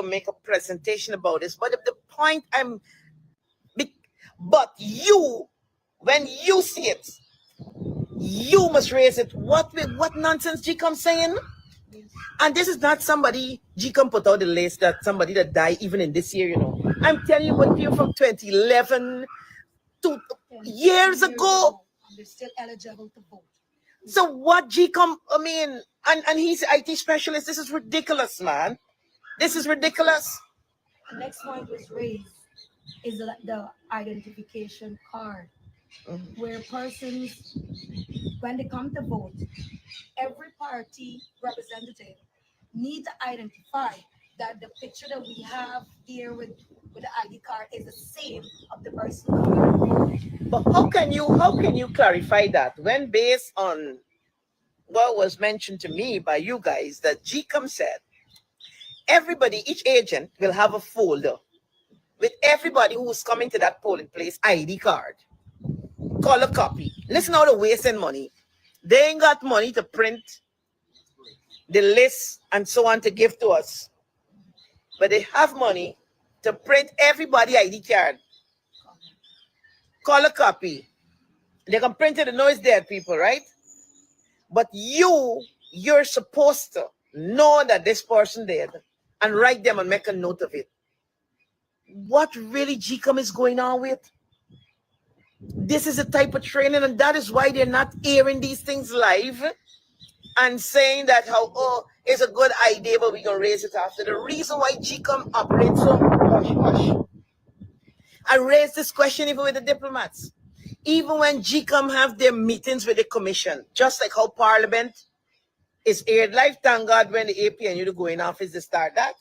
make a presentation about this, but the point but you, when you see it, you must raise it. What nonsense GCOM saying? And this is not somebody GCOM put out the list that somebody that died even in this year, I'm telling you, what people from 2011 to years ago, they're still eligible to vote. So what GCOM, and he's an IT specialist. This is ridiculous, man. This is ridiculous. The next point was raised is the identification card, where persons, when they come to vote, every party representative need to identify that the picture that we have here with the ID card is the same of the person. But how can you clarify that when, based on what was mentioned to me by you guys, that GCOM said everybody, each agent will have a folder with everybody who's coming to that polling place ID card, color copy. Listen how they're wasting money. They ain't got money to print the list and so on to give to us, but they have money to print everybody ID card, color copy. They can print it and know it's dead people, right? But you're supposed to know that this person dead and write them and make a note of it. What really GCOM is going on with? This is a type of training, and that is why they're not airing these things live and saying that it's a good idea, but we're going to raise it after. The reason why GCOM operates so hush. I raised this question even with the diplomats. Even when GCOM have their meetings with the commission, just like how Parliament is aired live, thank God when the APNU to go in office to start that.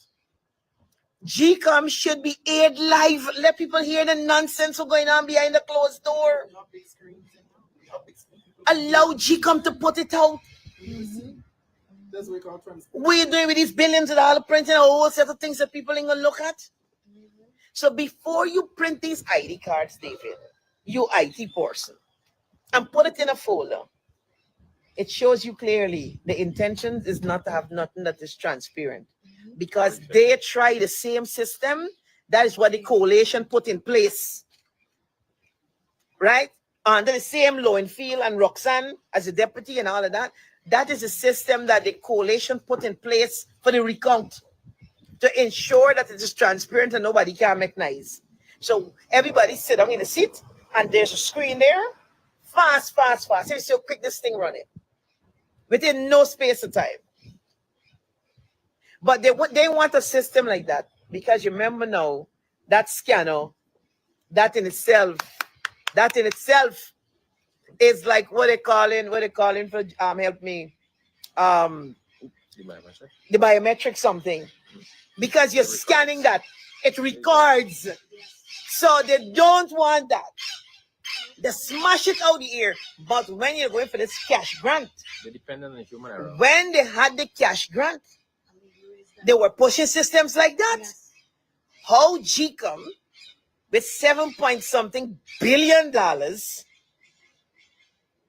GCOM should be aired live. Let people hear the nonsense what's going on behind the closed door. Allow GCOM to put it out. What are you doing with these billions of dollars printing a whole set of things that people ain't gonna look at? So before you print these ID cards, David, you IT person, and put it in a folder, it shows you clearly the intention is not to have nothing that is transparent, because they try the same system. That is what the coalition put in place, right? Under the same Lowenfield and Roxanne as a deputy and all of that. That is a system that the coalition put in place for the recount to ensure that it is transparent and nobody can make noise. So everybody sit down in the seat and there's a screen there. Fast. See how quick this thing running. Within no space of time. But they want a system like that, because you remember now that scanner, that in itself is like what they calling for help me the biometric something, because you're scanning that, it records. So they don't want that. They smash it out the air. But when you're going for this cash grant, they depend on the human error. When they had the cash grant, they were pushing systems like that. Yes. How GCOM, with $7 billion,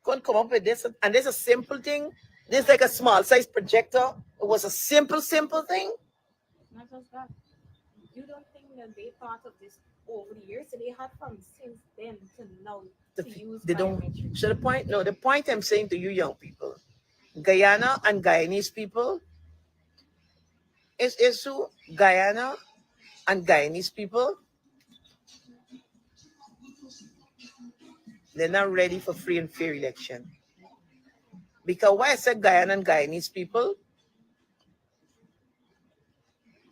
couldn't come up with this? And there's a simple thing. This like a small size projector. It was a simple thing. Not just that. You don't think that they thought of this over the years? So they had from since then to now to use they biometric. Don't. So the point I'm saying to you young people, Guyana and Guyanese people, is who Guyana and Guyanese people, they're not ready for free and fair election. Because why I said Guyana and Guyanese people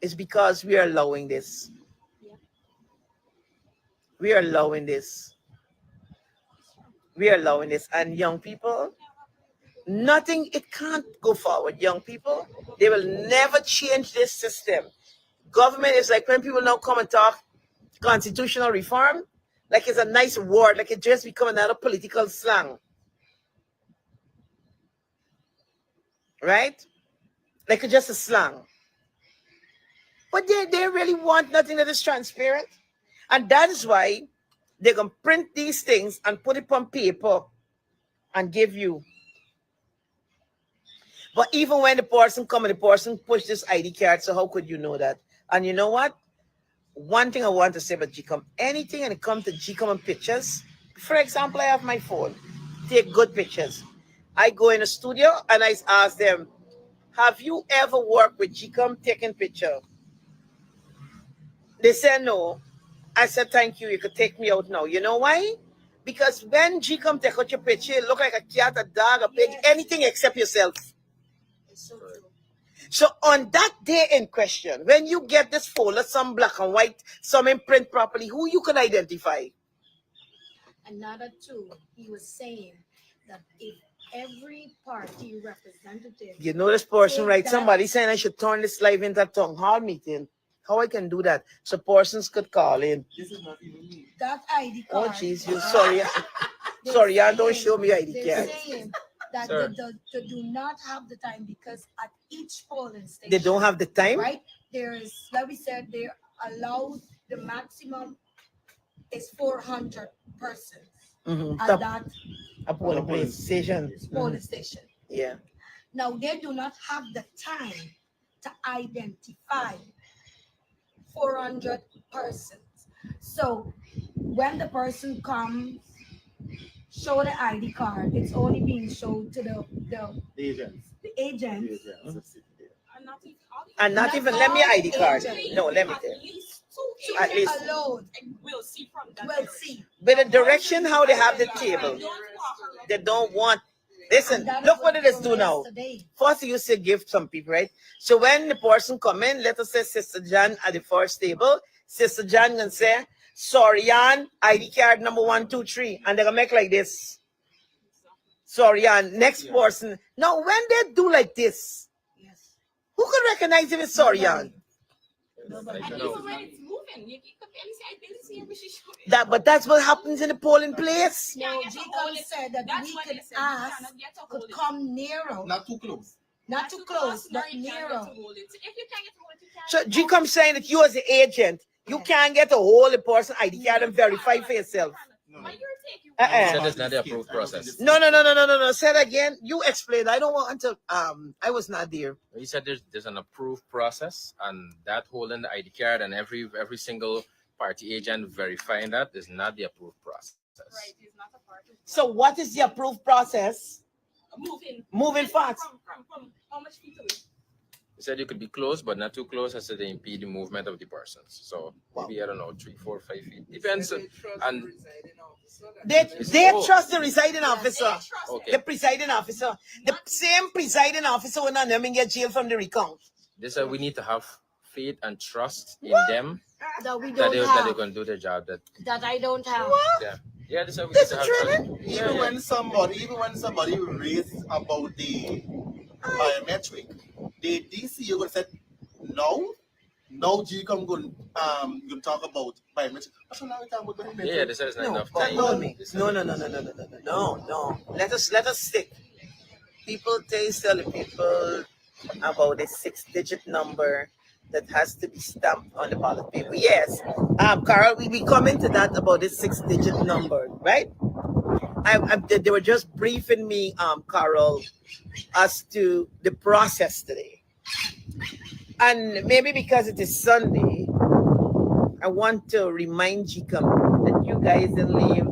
is because we are allowing this. We are allowing this. And young people, nothing, it can't go forward. Young people, they will never change this system. Government is like when people now come and talk constitutional reform, like it's a nice word, like it just become another political slang. Right? Like it's just a slang. But they really want nothing that is transparent. And that is why they're going to print these things and put it on paper and give you. But even when the person come and the person push this ID card, so how could you know that? And you know what? One thing I want to say about GCOM, anything when it comes to GCOM and pictures, for example, I have my phone, take good pictures. I go in a studio and I ask them, have you ever worked with GCOM taking picture? They said no. I said, thank you, you could take me out now. You know why? Because when GCOM take out your picture, it look like a cat, a dog, a pig, anything except yourself. It's so true. So on that day in question, when you get this folder, some black and white, some in print properly, who you can identify? Another two, he was saying that if every party representative, You know this person, take right? that- Somebody saying I should turn this live into a town hall meeting. How I can do that? So persons could call in. This is not even me. that ID Oh, card. jeez, you sorry. they're Sorry, y'all don't saying- show me ID They're card. saying that Sir. they do not have the time because at each polling station, They don't have the time? right? There's, like we said, they're allowed, the maximum is 400 persons Mm-hmm. at that A polling place station. polling station. Yeah. Now, they do not have the time to identify 400 persons. So, when the person comes, show the ID card, it's only being shown to the The agents. agents. And not even all the And not Not even, let me all ID card. agents. No, let me at tell you. least two At agents least. Alone, will see from that. we'll see. But the direction how they have the table, they don't want. Listen, That look is what it is do from now. yesterday. First, you used to give some people, right? So when the person come in, let us say Sister Jan at the first table, Sister Jan can say, sorry, Jan, ID card number 1, 2, 3. And they're going to make like this. Sorry, Jan, next person. Now, when they do like this, Yes. who can recognize if it's sorry, Jan? Nobody. And No. even when it's moving, you could barely see, I barely see every show. But that's what happens in the polling place. No, GCOM said that That's we what could they said. You ask, cannot get to could hold it. come nearer, Not too close. not too close, nor but you can't get nearer. to hold it. So if you can't get to hold it, you can't. So get to hold GCOM it. saying that you as the agent, you can't get a hold of the person ID card and verify for yourself. No. But you're taking. Uh-uh. Said it's not the approved process. No. Say that again. You explain. I don't want until I was not there. He said there's an approved process, and that holding the ID card and every single party agent verifying that is not the approved process. Right, it's not a part of So what is the approved process? moving fast. from how much feet away? He said you could be close, but not too close as to impede the movement of the persons. So maybe, I don't know, 3, 4, 5 feet. Depends. And They trust the residing officer. okay, The presiding officer. The same presiding officer when I'm in get jail from the recount. this we need to have faith and trust in them That we that don't they're have, going to do their job. that I don't have. Yeah, this is we need This to is have training? trust. Even when somebody raised about the biometric, the DC you're gonna say no GCOM gonna talk about biometric. So now we talk about biometric. Yeah, this is not No, enough but time. hold me. No. Let us stick. People tell the people about a 6-digit number that has to be stamped on the ballot paper. Yes, Carl, we come into that about this 6-digit number, right? They were just briefing me, Carl, as to the process today. And maybe because it is Sunday, I want to remind GCOM that you guys didn't leave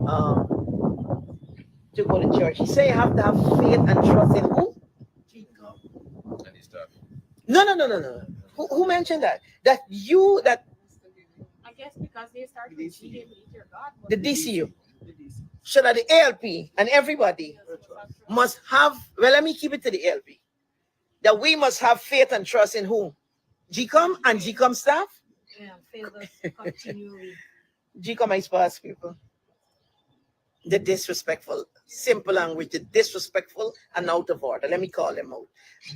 to go to church. He said you have to have faith and trust in who? And this stuff. No. Who mentioned that? That I guess because they start with G, they believe your God. the DCU, so that the ALP and everybody must have. Well, let me keep it to the ALP. That we must have faith and trust in who? GCOM and GCOM staff. Yeah, favors continually. GCOM is past people. The disrespectful, simple language, the disrespectful and out of order. Let me call them out.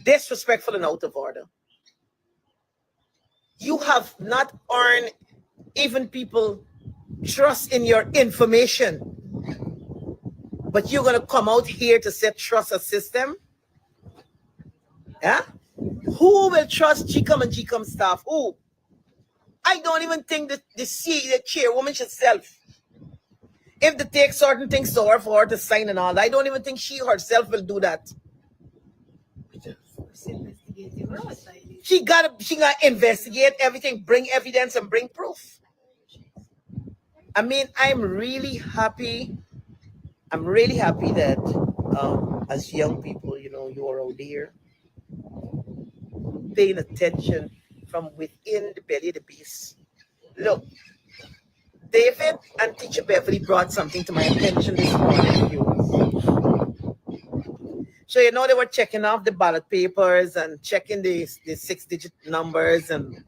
Disrespectful and out of order. You have not earned even people trust in your information, but you're going to come out here to say trust a system? Yeah? Who will trust GCOM and GCOM staff? Who? I don't even think that the chairwoman herself, if they take certain things to her for her to sign and all, I don't even think she herself will do that. She gotta investigate everything, bring evidence and bring proof. I mean, I'm really happy that as young people, you know, you are out there paying attention from within the belly of the beast. Look, David and Teacher Beverly brought something to my attention this morning, viewers. So you know they were checking off the ballot papers and checking the 6-digit numbers and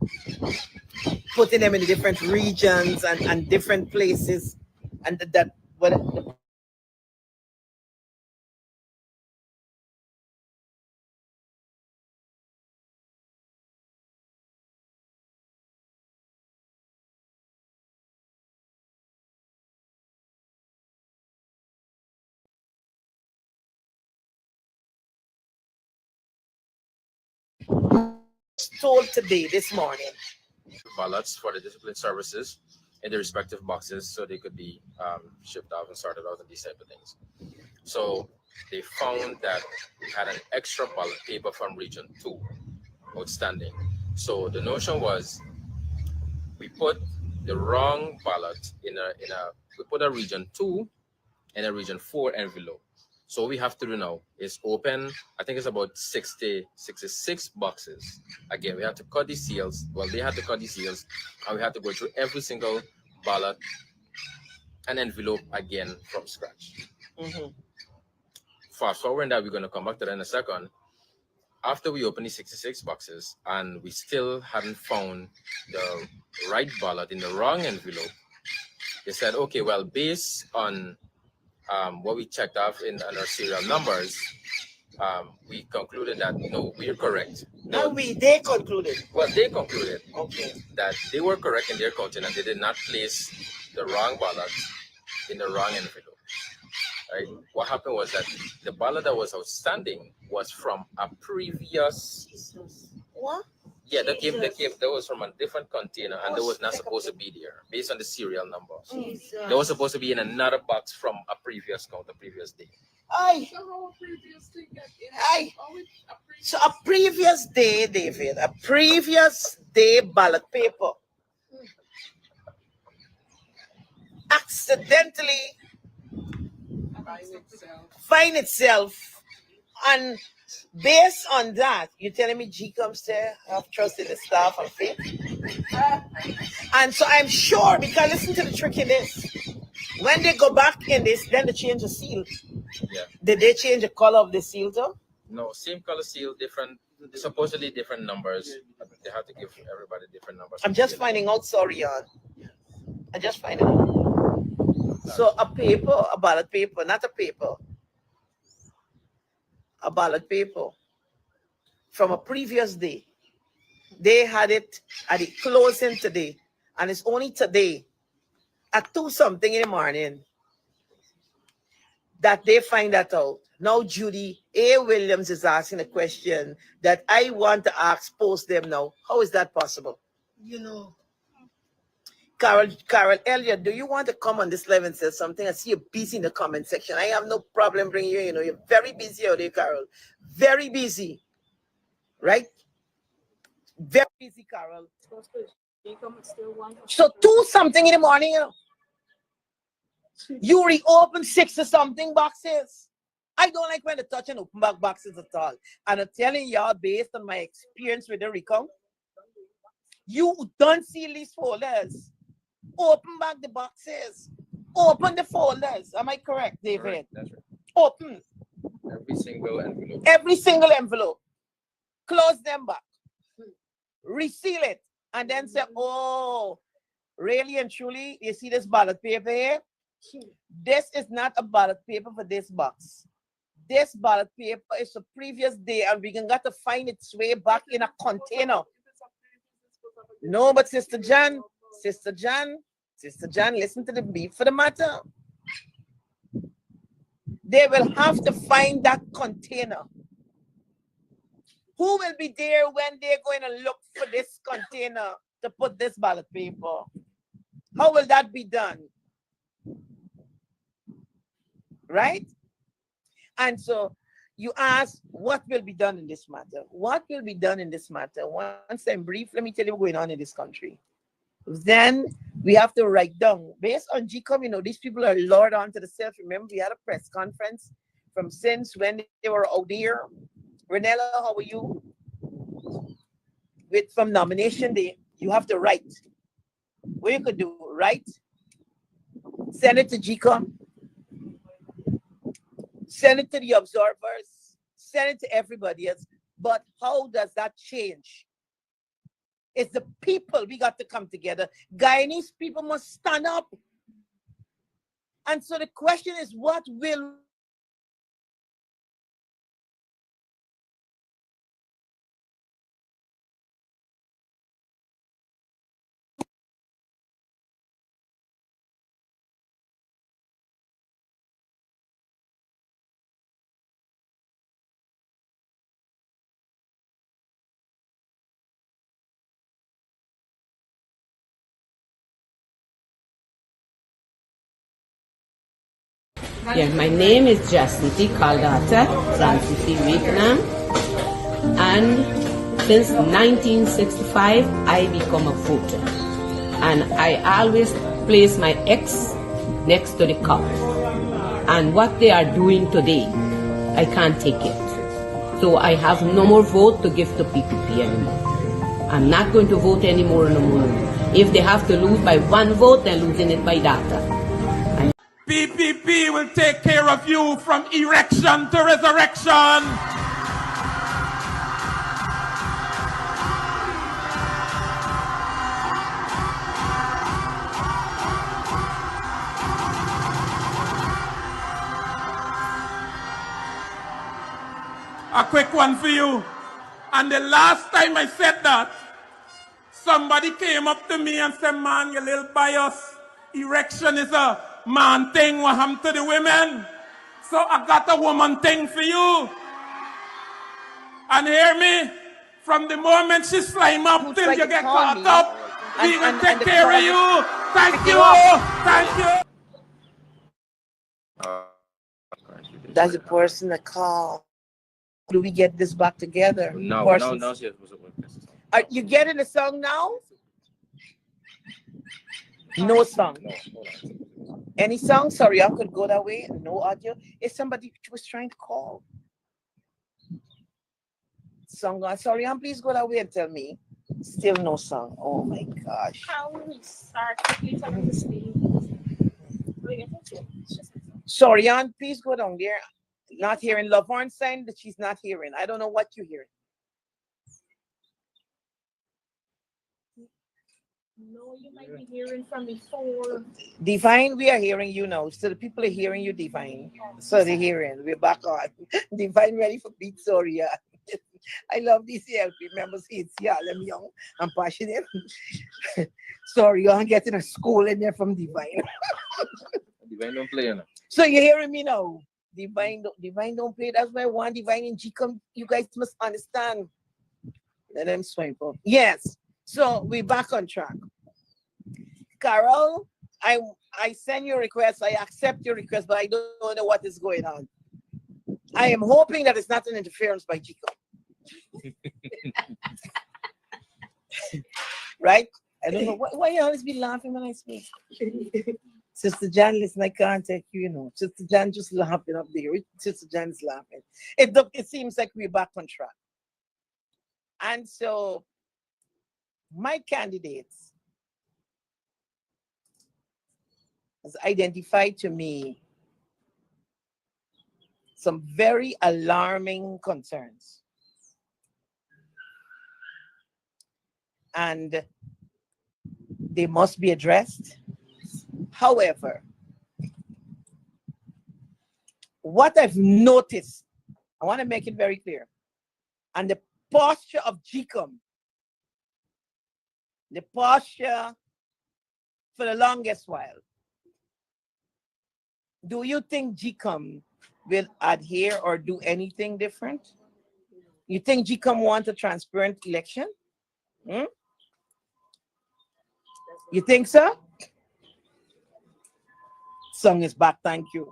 putting them in the different regions and different places, and that what the told today this morning. Ballots for the discipline services in the respective boxes so they could be shipped out and sorted out and these type of things. So they found that we had an extra ballot paper from Region 2 outstanding. So the notion was we put the wrong ballot we put a Region 2 and a Region 4 envelope. So what we have to do now is open, I think it's about 66 boxes. Again, we have to cut the seals. Well, they had to cut the seals, and we had to go through every single ballot and envelope again from scratch. Mm-hmm. Fast forward that, we're going to come back to that in a second. After we opened the 66 boxes and we still hadn't found the right ballot in the wrong envelope, they said, okay, well, based on what we checked off in on our serial numbers, we concluded that no, we're correct. No, they concluded. Well, they concluded Okay. that they were correct in their counting and they did not place the wrong ballot in the wrong envelope. Right? What happened was that the ballot that was outstanding was from a previous. What? Yeah, that was from a different container and that was not supposed to be there based on the serial number. That was supposed to be in another box from a previous count, a previous day. Aye. Aye. So a previous day, David, a previous day ballot paper accidentally find itself, and based on that, you're telling me GCOM still have trust in the staff and faith? And so I'm sure, because listen to the trick in this. When they go back in this, then they change the seal. Yeah. Did they change the color of the seal though? No, same color seal, different, supposedly different numbers. They have to give everybody different numbers. I'm just finding out, sorry, Jan. I just find it out. So a paper, a ballot paper, not a paper, a ballot paper from a previous day. They had it at the closing today, and it's only today at 2-something in the morning that they find that out. Now Judy A. Williams is asking a question that I want to ask, post them now. How is that possible? You know, Carol Elliott, do you want to come on this live and say something? I see you busy in the comment section. I have no problem bringing you. You know, you're very busy out there, Carol. Very busy, right? Very busy, Carol. So 2-something in the morning, you know. You reopen 6-something boxes. I don't like when they touch and open back boxes at all. And I'm telling y'all, based on my experience with the recount, you don't see these folders. Open back the boxes. Open the folders. Am I correct, David? Right, that's right. Open. Every single envelope. Every single envelope. Close them back. Reseal it. And then say, oh, really and truly, you see this ballot paper here? This is not a ballot paper for this box. This ballot paper is a previous day, and we can got to find its way back in a container. No, but Sister Jan, listen to the beef for the matter. They will have to find that container. Who will be there when they're going to look for this container to put this ballot paper? How will that be done? Right? And so you ask what will be done in this matter. What will be done in this matter? Once I'm brief, let me tell you what's going on in this country. Then we have to write down based on GCOM. You know, these people are lured onto the self. Remember, we had a press conference from since when they were out there. Renella, how are you? With from nomination day, you have to write. What you could do, write, send it to GCOM, send it to the observers, send it to everybody else. But how does that change? It's the people we got to come together. Guyanese people must stand up. And so the question is, what will Yeah, my name is Jacinty Caldata Francis Vietnam, and since 1965 I become a voter, and I always place my X next to the cup. And what they are doing today, I can't take it. So I have no more vote to give to PPP anymore. I'm not going to vote anymore no more. If they have to lose by one vote, they're losing it by data. PPP will take care of you from erection to resurrection. A quick one for you. And the last time I said that, somebody came up to me and said, man, you little bias. Erection is a man thing. What happened to the women? So I got a woman thing for you. And hear me, from the moment she slime up till you get caught up, we will take care of you. Thank you. Thank you. That's the person that called? Do we get this back together? No. Are you getting the song now? No song. No, hold on. Any song? Sorry, I could go that way. No audio. If somebody was trying to call. Song on. Sorry, please go that way and tell me. Still no song. Oh my gosh. How will we start? You tell them to speak. Sorry, please go down there. Not hearing Laverne saying that she's not hearing. I don't know what you're hearing. No, you might be hearing from before. Divine, we are hearing you now. So the people are hearing you, Divine. So they're hearing. We're back on. Divine ready for beat. Sorry, yeah. I love these ELP members. It's yeah, I'm young. I'm passionate. Sorry, I'm getting a school in there from Divine. Divine don't play, you know. So you're hearing me now. Divine don't play. That's why I want Divine in GCOM. You guys must understand. Let them swipe up. Yes. So we're back on track. Carol, I send your request. I accept your request, but I don't know what is going on. I am hoping that it's not an interference by GCOM. Right? I don't know why you always be laughing when I speak. Sister Jan, listen, I can't take you, you know. Sister Jan just laughing up there. Sister Jan is laughing. It seems like we're back on track. And so my candidates has identified to me some very alarming concerns. And they must be addressed. However, what I've noticed, I want to make it very clear, and the posture of GCOM, the posture for the longest while, do you think GCOM will adhere or do anything different? You think GCOM wants a transparent election? You think so? Song is back, thank you.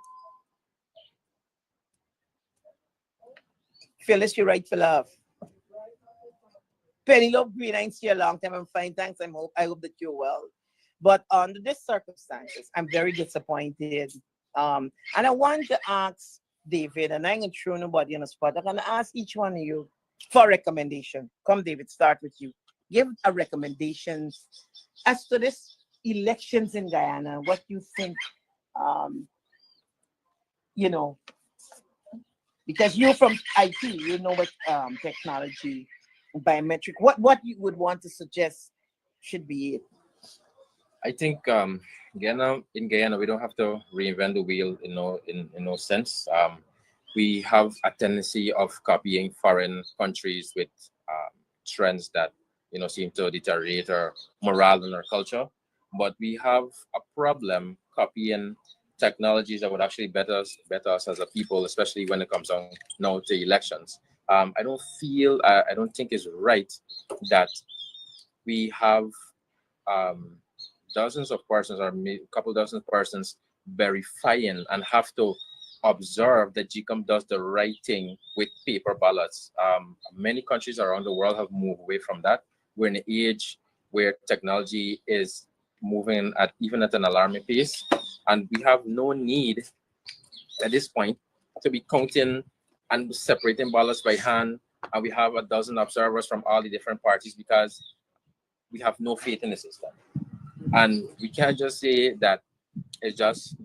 Phyllis, you're right for love. Penelope Green, I ain't see you a long time. I'm fine, thanks. I hope that you're well. But under these circumstances, I'm very disappointed. And I want to ask David, and I ain't gonna throw nobody on the spot. I'm gonna ask each one of you for a recommendation. Come, David, start with you. Give a recommendation as to this elections in Guyana. What you think, um, you know, because you're from IT, you know what technology, biometric. What you would want to suggest should be it. I think Guyana, we don't have to reinvent the wheel in no sense. We have a tendency of copying foreign countries with trends that seem to deteriorate our morale and our culture. But we have a problem copying technologies that would actually better us as a people, especially when it comes on now to elections. I don't think it's right that we have um, dozens of persons or a couple dozen persons verifying and have to observe that GCOM does the right thing with paper ballots. Many countries around the world have moved away from that. We're in an age where technology is moving even at an alarming pace, and we have no need at this point to be counting and separating ballots by hand. And we have a dozen observers from all the different parties because we have no faith in the system. And we can't just say that it's just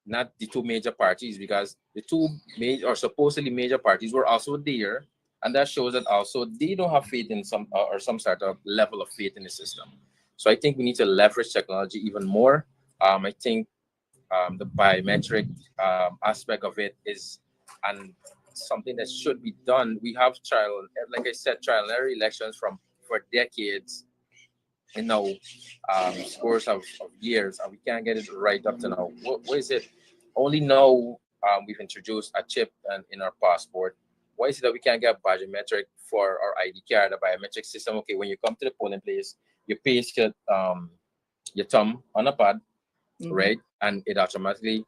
not the two major parties, because the two major or supposedly major parties were also there, and that shows that also they don't have faith in some sort of level of faith in the system. So I think we need to leverage technology even more. I think the biometric aspect of it is and something that should be done. We have like I said, trial and error elections for decades, scores of years, and we can't get it right up to now. What is it? Only now we've introduced a chip in our passport. Why is it that we can't get biometric for our ID card, a biometric system? Okay, when you come to the polling place, you paste your thumb on a pad, right? And it automatically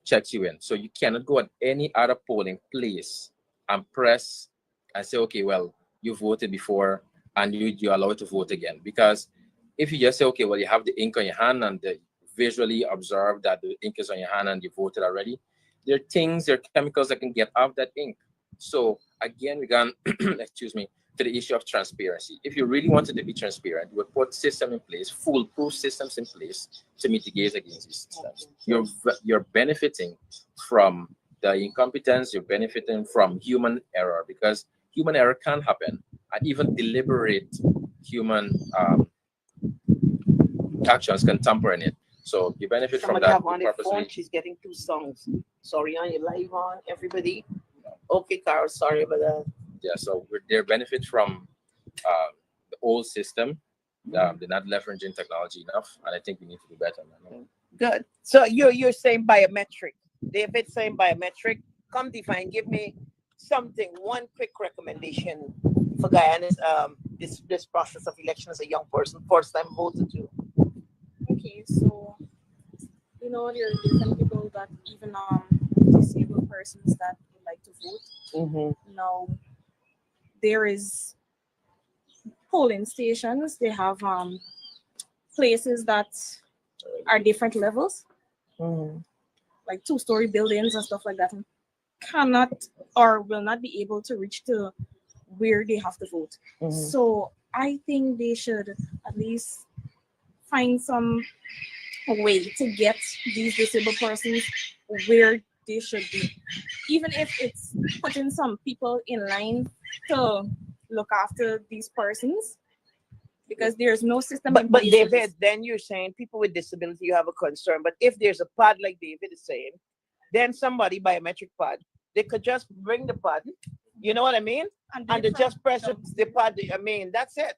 checks you in. So you cannot go at any other polling place and press and say, okay, well, you voted before and you're allowed to vote again. Because if you just say, okay, well, you have the ink on your hand and they visually observe that the ink is on your hand and you voted already, there are chemicals that can get off that ink. So again, we got, excuse me, to the issue of transparency. If you really wanted to be transparent, you would put system in place, foolproof systems in place to mitigate against these systems. You're benefiting from the incompetence, you're benefiting from human error, because human error can happen, and even deliberate human actions can tamper in it. So you benefit Somebody from that. have on their phone. She's getting 2 songs. Sorry, on your live on everybody. Okay, Carol, sorry about that. Yeah, so they benefit from the old system. They're not leveraging technology enough, and I think we need to do better. Good. So you're saying biometric. David saying biometric. Come define. Give me one quick recommendation for Guyana's this process of election as a young person, first time voter too. Okay, so there are different people that even disabled persons that would like to vote. Now there is polling stations. They have places that are different levels, like 2-story buildings and stuff like that, and cannot or will not be able to reach to where they have to vote. So I think they should at least find some way to get these disabled persons where they should be, even if it's putting some people in line to look after these persons, because there's no system. But David, then you're saying people with disability, you have a concern. But if there's a pad like David is saying, then somebody biometric pad, they could just bring the pad. You know what I mean? And they just press the pad. I mean, that's it.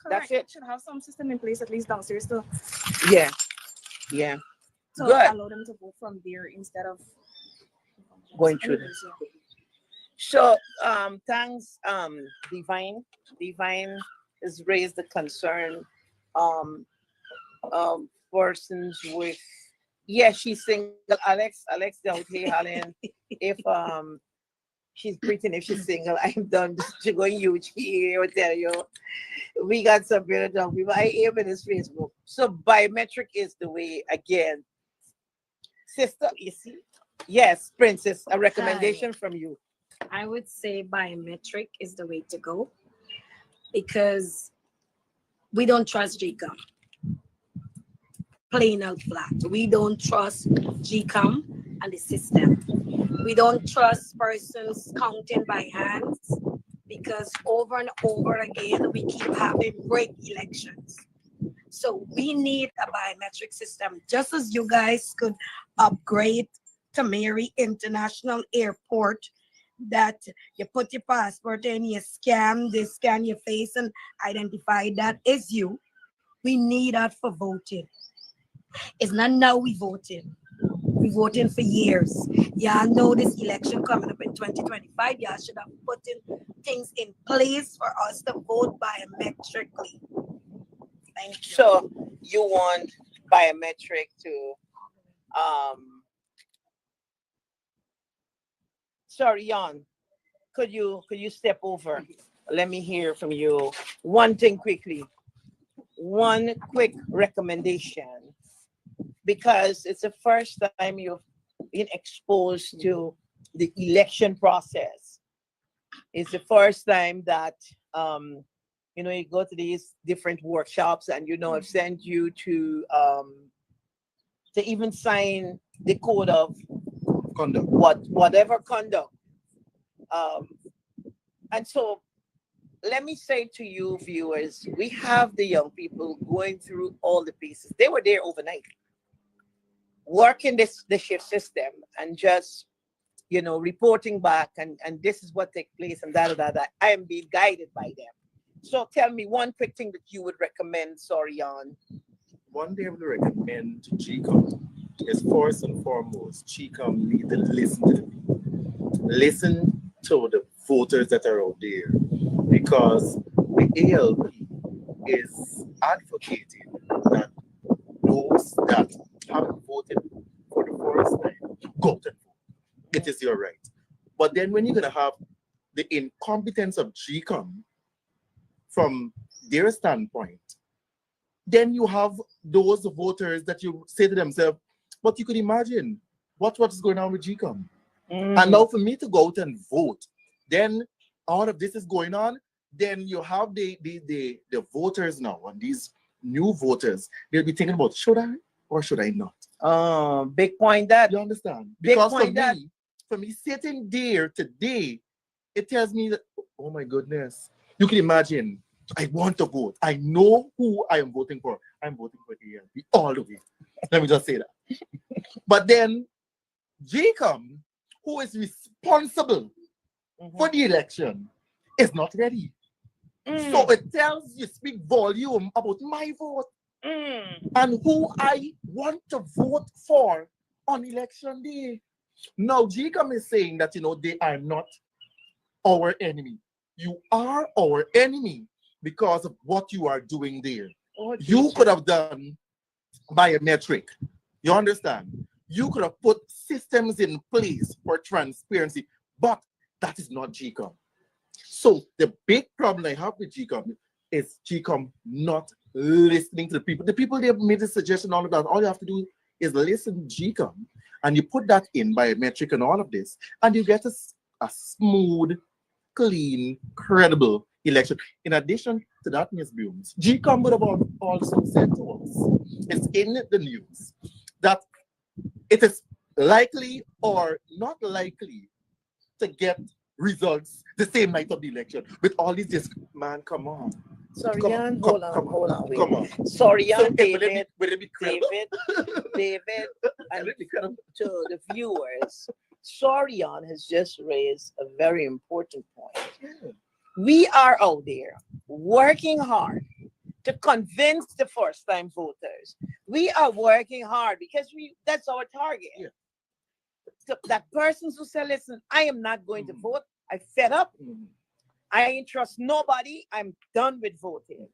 Correct. That's it. Should have some system in place at least downstairs to Yeah. to Good. allow them to vote from there instead of Going through this. So thanks, Divine has raised the concern persons with, she's single. Alex out here, Helen. If She's pretending if she's single. I'm done. She's going huge here. I tell you. We got some better young people. I aim in this Facebook. So biometric is the way again. Sister, you see? Yes, Princess, a recommendation from you. I would say biometric is the way to go because we don't trust GCOM. Plain out flat. We don't trust GCOM and the system. We don't trust persons counting by hands because over and over again we keep having rigged elections. So we need a biometric system, just as you guys could upgrade to Mary International Airport, that you put your passport in, you scan, they scan your face and identify that is you. We need that for voting. It's not now we voting. We voting for years. Y'all know this election coming up in 2025. Y'all should have put in things in place for us to vote biometrically. Thank you. So you want biometric to sorry, Jan, could you step over? Let me hear from you. One thing quickly. One quick recommendation. Because it's the first time you've been exposed to the election process. It's the first time that you go to these different workshops and I've sent you to even sign the code of Conduct. Whatever conduct. And so let me say to you viewers, we have the young people going through all the pieces. They were there overnight, working the shift system and just reporting back and this is what takes place and that. I am being guided by them. So tell me one quick thing that you would recommend, Sorian. One thing I would recommend to GCOM is first and foremost, GCOM need to listen to the people. Listen to the voters that are out there, because the ALP is advocating that those that haven't voted for the first time, go out and vote. It is your right. But then when you're going to have the incompetence of GCOM from their standpoint, then you have those voters that you say to themselves, but you could imagine what is going on with GCOM. And now for me to go out and vote, then all of this is going on, then you have the voters now, and these new voters, they'll be thinking about, should I or should I not? Big point that. You understand? Big Because point for me sitting there today, it tells me that, oh my goodness, you can imagine, I want to vote. I know who I am voting for. I'm voting for ALP all the way. Let me just say that. But then GCOM, who is responsible for the election, is not ready. So it tells you, speak volume about my vote and who I want to vote for on election day. Now, GCOM is saying that, they are not our enemy. You are our enemy because of what you are doing there. You could have done biometric. You understand? You could have put systems in place for transparency, but that is not GCOM. So the big problem I have with GCOM is GCOM not listening to the people. The people, they have made a suggestion, all of that. All you have to do is listen to GCOM, and you put that in biometric and all of this, and you get a smooth, clean, credible election. In addition to that, Ms. Broomes, GCOM would have also said to us, it's in the news, that it is likely or not likely to get results the same night of the election. With all these, man, come on. Sorry, Come Jan, on, hold on. Wait. Come on. Sorry, Jan, So, David, will it be credible? David, and to the viewers, Sorian has just raised a very important point. Yeah. We are out there working hard to convince the first-time voters. We are working hard because that's our target. Yeah. So that persons who say, listen, I am not going to vote. I fed up. I ain't trust nobody. I'm done with voting.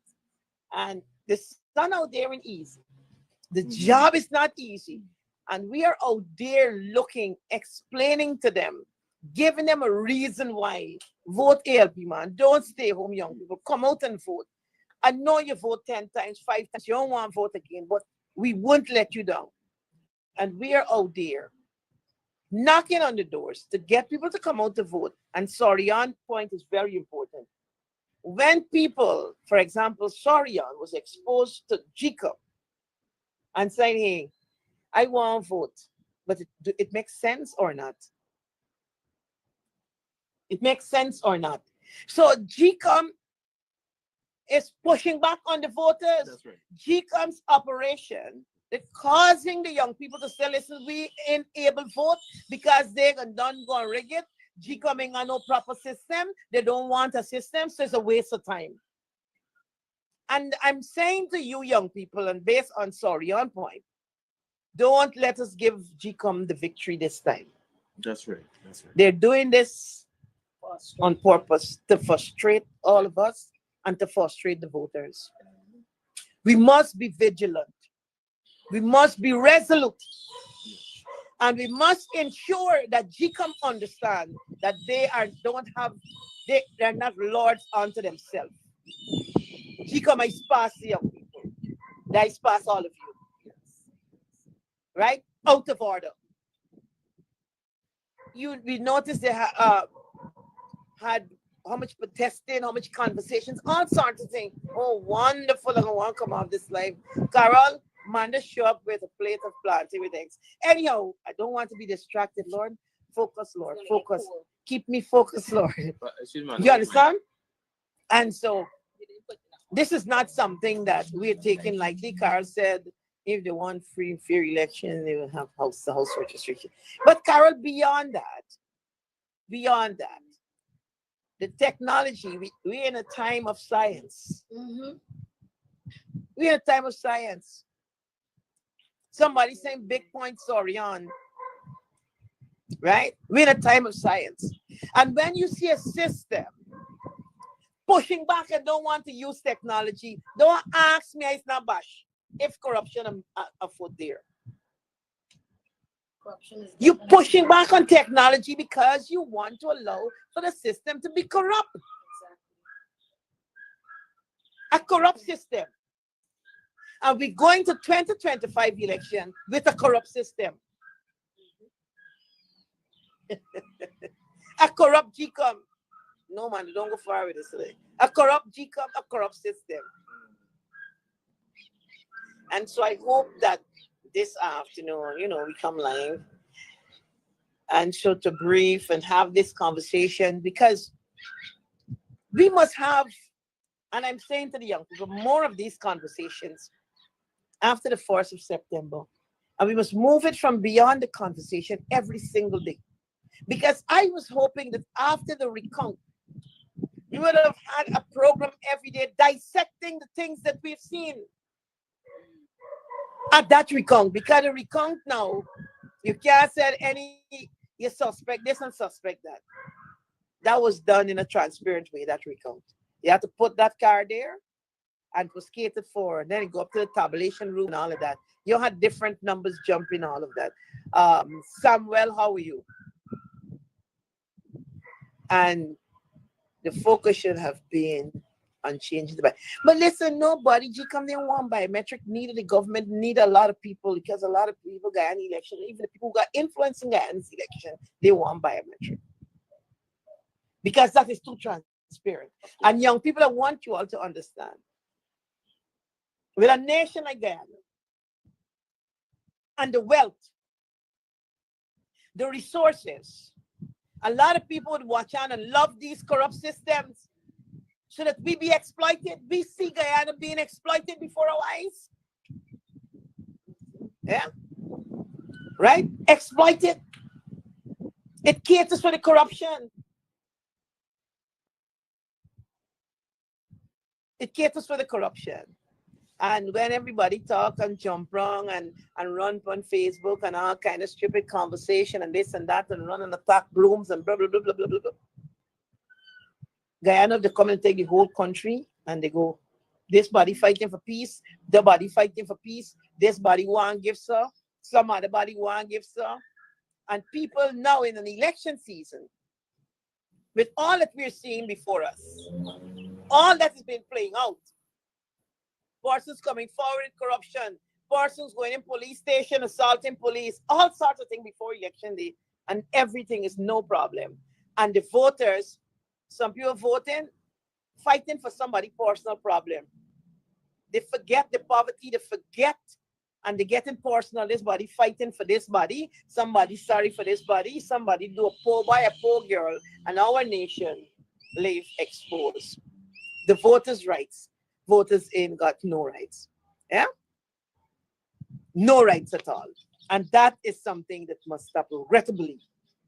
And the sun out there ain't easy. The job is not easy. And we are out there looking, explaining to them giving them a reason why. Vote ALP, man. Don't stay home, young people. Come out and vote. I know you vote 10 times, 5 times. You don't want to vote again, but we won't let you down. And we are out there knocking on the doors to get people to come out to vote. And Sorian point is very important. When people, for example, Sorian was exposed to GECOM and saying, hey, I want to vote, but it makes sense or not? It makes sense or not? So GCOM is pushing back on the voters. That's right. GCOM's operation is causing the young people to say, listen, we ain't able to vote because they done go and rig it. GCOM ain't got no proper system. They don't want a system, so it's a waste of time. And I'm saying to you, young people, and based on Sorian point, don't let us give GCOM the victory this time. That's right. That's right. They're doing this on purpose to frustrate all of us and to frustrate the voters. We must be vigilant. We must be resolute. And we must ensure that GCOM understand that they're not lords unto themselves. GCOM is past the young people. That is past all of you. Right? Out of order. We noticed they had how much protesting, how much conversations, all sorts of things. Oh, wonderful. I want to come off this live. Carol, Manda show up with a plate of plantain with eggs. Anyhow, I don't want to be distracted, Lord. Focus, Lord. Focus. Keep me focused, Lord. You understand? And so, this is not something that we're taking lightly. Carol said, if they want free and fair election, they will have the house registration. But Carol, beyond that, the technology, we're in a time of science. Mm-hmm. We're in a time of science. Somebody saying big point, Sorian. Right? We're in a time of science. And when you see a system pushing back and don't want to use technology, don't ask me, it's not bash, if corruption afoot there. You pushing back on technology because you want to allow for the system to be corrupt. A corrupt system. And we're going to 2025 election with a corrupt system. A corrupt GCOM. No, man, don't go far with this today. A corrupt GCOM, a corrupt system. And so I hope that this afternoon, we come live and so to brief and have this conversation, because we must have, and I'm saying to the young people, more of these conversations after the 4th of September. And we must move it from beyond the conversation every single day. Because I was hoping that after the recount, we would have had a program every day dissecting the things that we've seen at that recount. Because the recount now, you can't say you suspect this and suspect that. That was done in a transparent way, that recount. You have to put that card there and was catered for, and then go up to the tabulation room and all of that. You had different numbers jumping, all of that. Samuel, how are you? And the focus should have been on changing the. But listen, nobody, GCOM, they want biometric, neither the government, neither a lot of people, because a lot of people got an election, even the people who got influence in Guyana's election, they want biometric. Because that is too transparent. And young people, I want you all to understand. With a nation like Guyana, and the wealth, the resources, a lot of people would watch on and love these corrupt systems so that we be exploited. We see Guyana being exploited before our eyes. Yeah? Right? Exploited. It caters for the corruption. It caters for the corruption. And when everybody talk and jump wrong and run on Facebook and all kind of stupid conversation and this and that and run and attack Broomes and blah, blah, blah, blah, blah, blah, blah. Guyana, they come and take the whole country and they go, this body fighting for peace, the body fighting for peace, this body want give sir, some other body want give sir. And people now in an election season, with all that we're seeing before us, all that has been playing out, persons coming forward in corruption, persons going in police station, assaulting police, all sorts of things before election day, and everything is no problem. And the voters, some people voting, fighting for somebody's personal problem. They forget the poverty, they forget, and they get in personal, this body fighting for this body, somebody sorry for this body, somebody do a poor boy, a poor girl, and our nation live exposed. The voters' rights, voters ain't got no rights. Yeah? No rights at all. And that is something that must stop regrettably,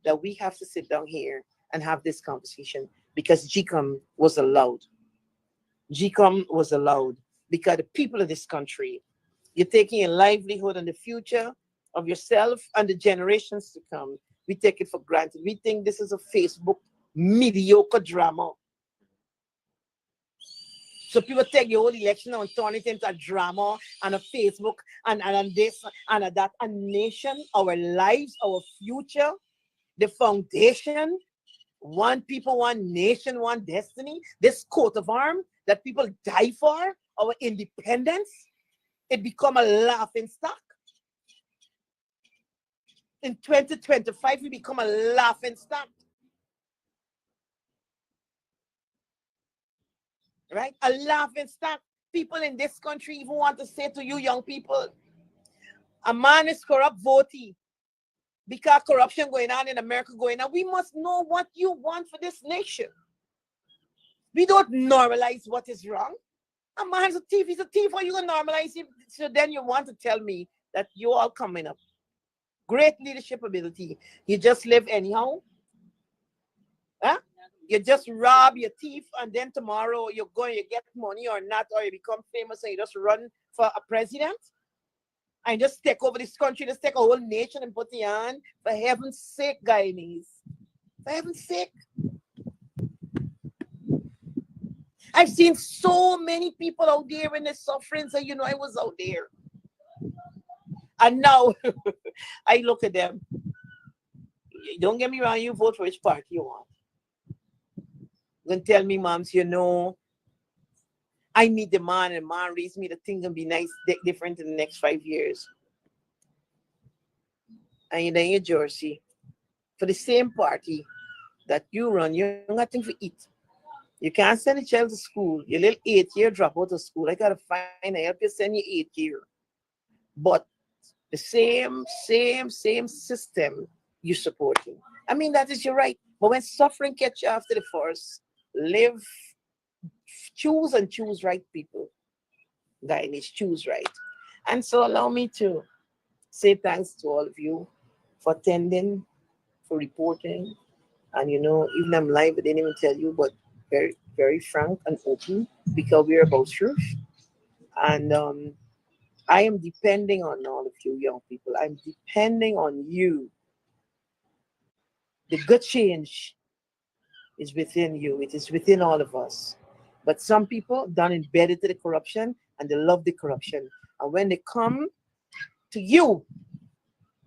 that we have to sit down here and have this conversation, because GCOM was allowed. GCOM was allowed because the people of this country, you're taking a livelihood and the future of yourself and the generations to come. We take it for granted. We think this is a Facebook mediocre drama. So people take the whole election and turn it into a drama and a Facebook and this and a that. A nation, our lives, our future, the foundation, one people, one nation, one destiny, this coat of arms that people die for, our independence, it become a laughing stock. In 2025, we become a laughing stock. Right? A laughing stock. People in this country even want to say to you, young people, a man is corrupt, vote he. Because corruption going on in America going on, we must know what you want for this nation. We don't normalize what is wrong. A man's a thief, he's a thief. Why you gonna normalize him? So then you want to tell me that you all coming up. Great leadership ability. You just live anyhow. Huh? You just rob your thief, and then tomorrow you're going to get money or not, or you become famous and you just run for a president and just take over this country, just take a whole nation and put it on. For heaven's sake, Guyanese. For heaven's sake. I've seen so many people out there in the suffering, so you know I was out there. And now I look at them. Don't get me wrong, you vote for which party you want. You're going to tell me, moms, you know, I meet the man and man raised me, the thing gonna be nice, different in the next 5 years. And you're in your jersey for the same party that you run, you don't got nothing to eat. You can't send a child to school. Your little 8-year drop out of school. I gotta find I help you send your 8-year. But the same system you're supporting. I mean, that is your right. But when suffering catch you after the force, live, choose and choose right people. Guys, choose right. And so allow me to say thanks to all of you for attending, for reporting. And you know, even I'm live, I didn't even tell you, but very, very frank and open because we're about truth. And I am depending on all of you young people. I'm depending on you. The good change is within you. It is within all of us. But some people done embedded to the corruption and they love the corruption. And when they come to you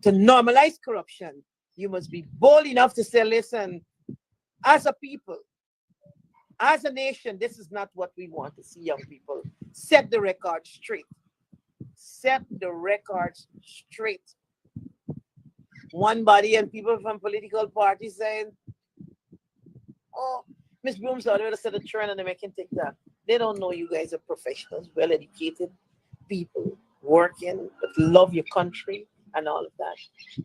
to normalize corruption, you must be bold enough to say, listen, as a people, as a nation, this is not what we want to see, young people. Set the record straight. Set the record straight. One body and people from political parties saying, oh, Miss Broomes already set a trend and they can take that. They don't know you guys are professionals, well-educated people, working, but love your country and all of that.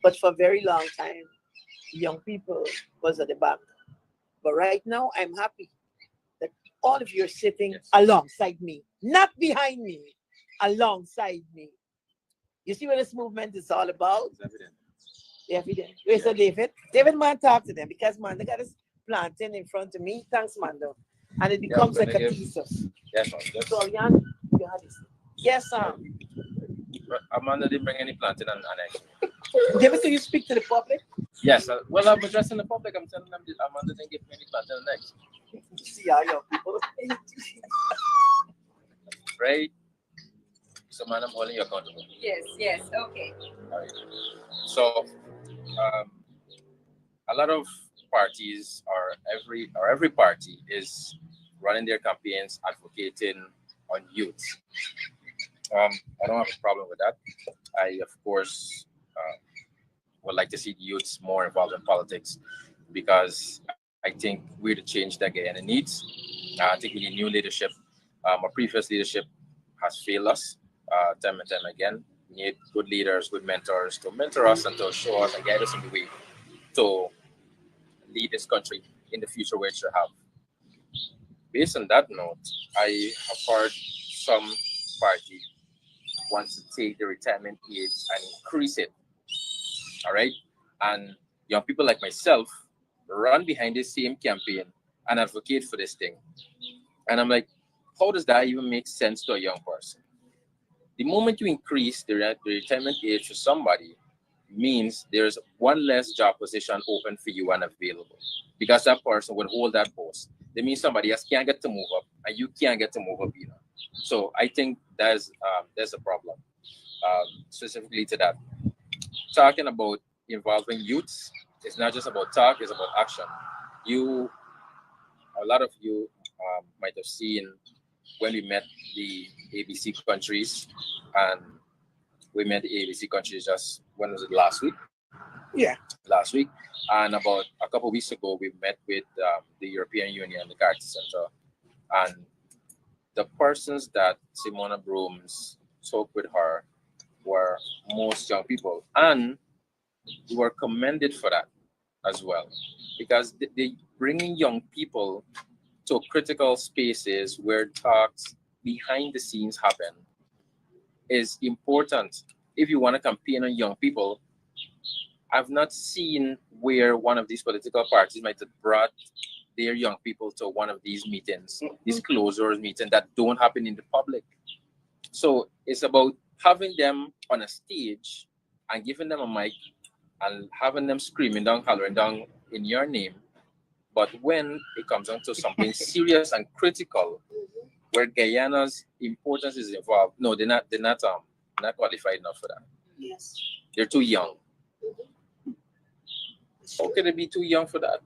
But for a very long time, young people was at the back. But right now, I'm happy that all of you are sitting alongside me, not behind me, alongside me. You see what this movement is all about? It's evident. Evident. Where's the David? David, man, talk to them because, man, they got this planting in front of me. Thanks, Mando. And it becomes like a thesis. Yes, ma'am. Yes. So, Jan, you had this. Yes, sir. Amanda didn't bring any planting and eggs. David, can you speak to the public? Yes. Well, I'm addressing the public. I'm telling them that Amanda didn't give me any planting and eggs. See how young people. Right? So, man, I'm holding you accountable. Yes, okay. All right. So, a lot of parties or every party is running their campaigns advocating on youth. I don't have a problem with that. I, of course, would like to see the youths more involved in politics because I think we're the change that Guyana needs. I think we need new leadership. Our previous leadership has failed us time and time again. We need good leaders, good mentors to mentor us and to show us and guide us in the way to lead this country in the future where it should have. Based on that note, I have heard some party wants to take the retirement age and increase it. All right. And young people like myself run behind this same campaign and advocate for this thing. And I'm like, how does that even make sense to a young person? The moment you increase the retirement age for somebody means there's one less job position open for you and available because that person would hold that post. That means somebody else can't get to move up and you can't get to move up either. So I think there's a problem specifically to that. Talking about involving youths, it's not just about talk, it's about action. A lot of you might have seen when we met the ABC countries, and we met the ABC countries just, when was it, last week? Yeah. Last week. And about a couple of weeks ago, we met with the European Union, the Carter Center, and the persons that Simona Broomes spoke with her were most young people, and we were commended for that as well, because they bringing young people to critical spaces where talks behind the scenes happen is important. If you want to campaign on young people, I've not seen where one of these political parties might have brought their young people to one of these meetings, these closed-doors meetings that don't happen in the public. So it's about having them on a stage and giving them a mic and having them screaming down, hollering down in your name. But when it comes down to something serious and critical, where Guyana's importance is involved, no, they're not qualified enough for that. Yes. They're too young. How could they be too young for that?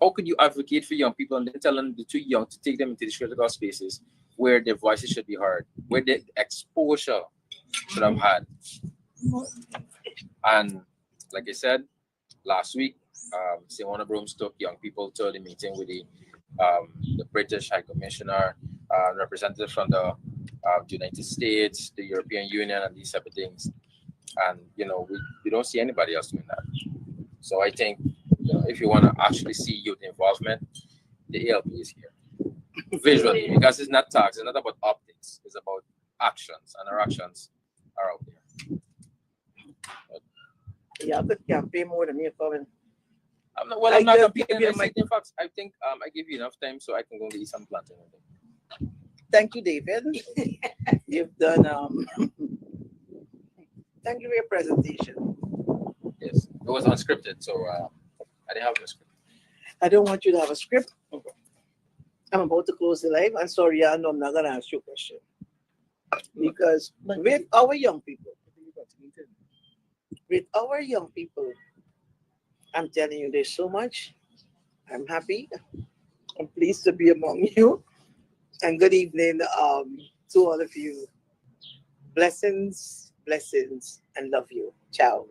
How could you advocate for young people and then tell them they're too young to take them into these critical spaces where their voices should be heard, where the exposure should have had? And like I said, last week, Simona Broomes took young people to the meeting with the British High Commissioner, representatives from the United States, the European Union, and these type of things. And we don't see anybody else doing that. So I think if you want to actually see youth involvement, the ALP is here visually, because it's not talks, it's not about optics, it's about actions, and our actions are out there. Yeah, but campaign more than me coming. I'm not campaigning. In fact, I think I give you enough time so I can go and eat some plantain. Thank you, David. You've done. Thank you for your presentation. Yes, it was unscripted, so I didn't have a script. I don't want you to have a script. I'm about to close the live. I'm sorry, I know I'm not gonna ask you a question because with our young people, I'm telling you, there's so much. I'm happy. I'm pleased to be among you. And good evening to all of you. Blessings, and love you. Ciao.